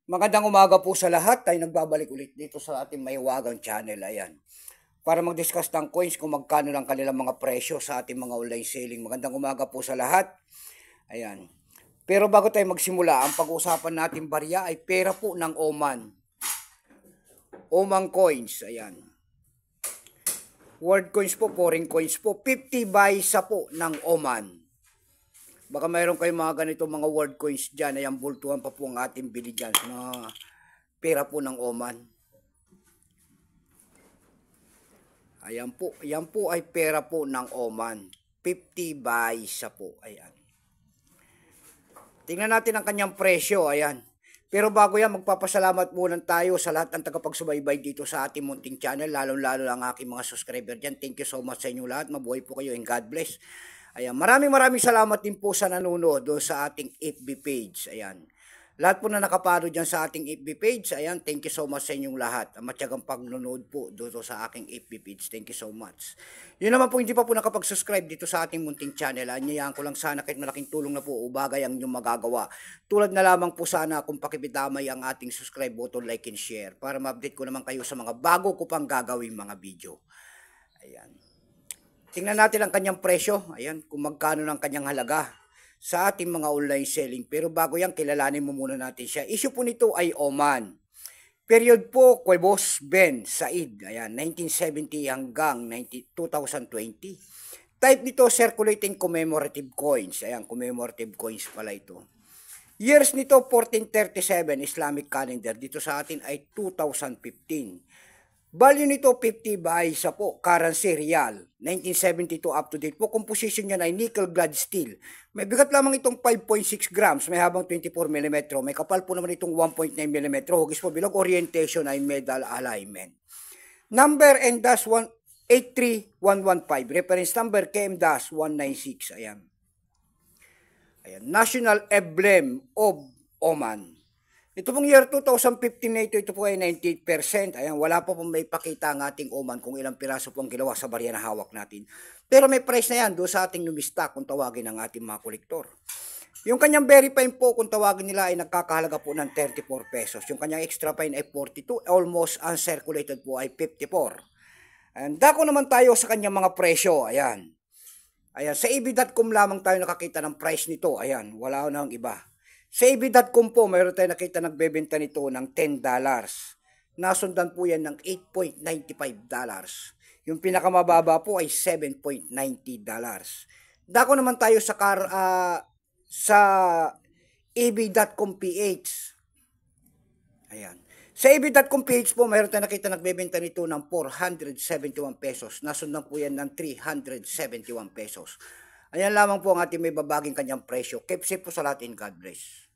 Magandang umaga po sa lahat. Tayo nagbabalik ulit dito sa ating Mahiwagang channel. Ayan. Para mag-discuss ng coins kung magkano lang kanilang mga presyo sa ating mga online selling. Magandang umaga po sa lahat. Ayan. Pero bago tayo magsimula, ang pag-uusapan natin barya ay pera po ng Oman. Oman coins. Ayan. World coins po, foreign coins po. 50 by isa po ng Oman. Baka mayroon kayong mga ganito mga world coins dyan. Ayan, bultuhan pa po ang ating bili dyan. Mga pera po ng Oman. Ayan po. Ayan po ay pera po ng Oman. 50 by isa po. Ayan. Tingnan natin ang kanyang presyo. Ayan. Pero bago yan, magpapasalamat muna tayo sa lahat ng tagapagsubaybay dito sa ating munting channel. Lalo-lalo lang aking mga subscriber dyan. Thank you so much sa inyo lahat. Mabuhay po kayo and God bless. Ayan, maraming salamat din po sa nanonood doon sa ating FB page. Ayan. Lahat po na nakapalo dyan sa ating FB page. Ayan, thank you so much sa inyong lahat. Matyagang pagnonood po doon sa aking FB page. Thank you so much. Yun naman po, hindi pa po nakapag-subscribe dito sa ating munting channel. Anyayaan ko lang sana kahit malaking tulong na po o bagay ang inyong magagawa. Tulad na lamang po sana kung pakipitamay ang ating subscribe button, like and share para ma-update ko naman kayo sa mga bago ko pang gagawing mga video. Ayan. Tingnan natin ang kanyang presyo. Ayan, kung magkano ng kanyang halaga sa ating mga online selling. Pero bago yan, kilalanin mo muna natin siya. Issue po nito ay Oman. Period po, Boss Ben Said. Ayan, 1970 hanggang 2020. Type nito, circulating commemorative coins. Ayan, commemorative coins pala ito. Years nito, 1437 Islamic calendar. Dito sa atin ay 2015. Value nito 50 by isa po, currency real, 1972 up to date po. Composition niya ay nickel clad steel. May bigat lamang itong 5.6 grams, may habang 24 mm. May kapal po naman itong 1.9 mm. Hugis po bilog, orientation ay medal alignment. Number N-83115, reference number KM-196. Ayan. Ayan. National emblem of Oman. Ito pong year 2015 na ito po ay 98%. Ayan, wala pa pong may pakita ang ating Oman kung ilang piraso pong ginawa sa barya na hawak natin. Pero may price na yan doon sa ating numista kung tawagin ng ating mga kolektor. Yung kanyang very fine po kung tawagin nila ay nagkakahalaga po ng 34 pesos. Yung kanyang extra fine ay 42. Almost uncirculated po ay 54. And dako naman tayo sa kanyang mga presyo. Ayan. Ayan, sa EB.com lamang tayo nakakita ng price nito. Ayan, wala na ang iba. Sa EB.com po, mayroon tayo nakita nagbebenta nito ng $10. Nasundan po yan ng $8.95. Yung pinakamababa po ay $7.90. Dako naman tayo sa EB.com PH. Ayan. Sa EB.com PH po, mayroon tayo nakita nagbebenta nito ng 471 pesos. Nasundan po yan ng 371 pesos. Ayan lamang po ang ating may babaging kanyang presyo. Keep safe po sa lahat and God bless.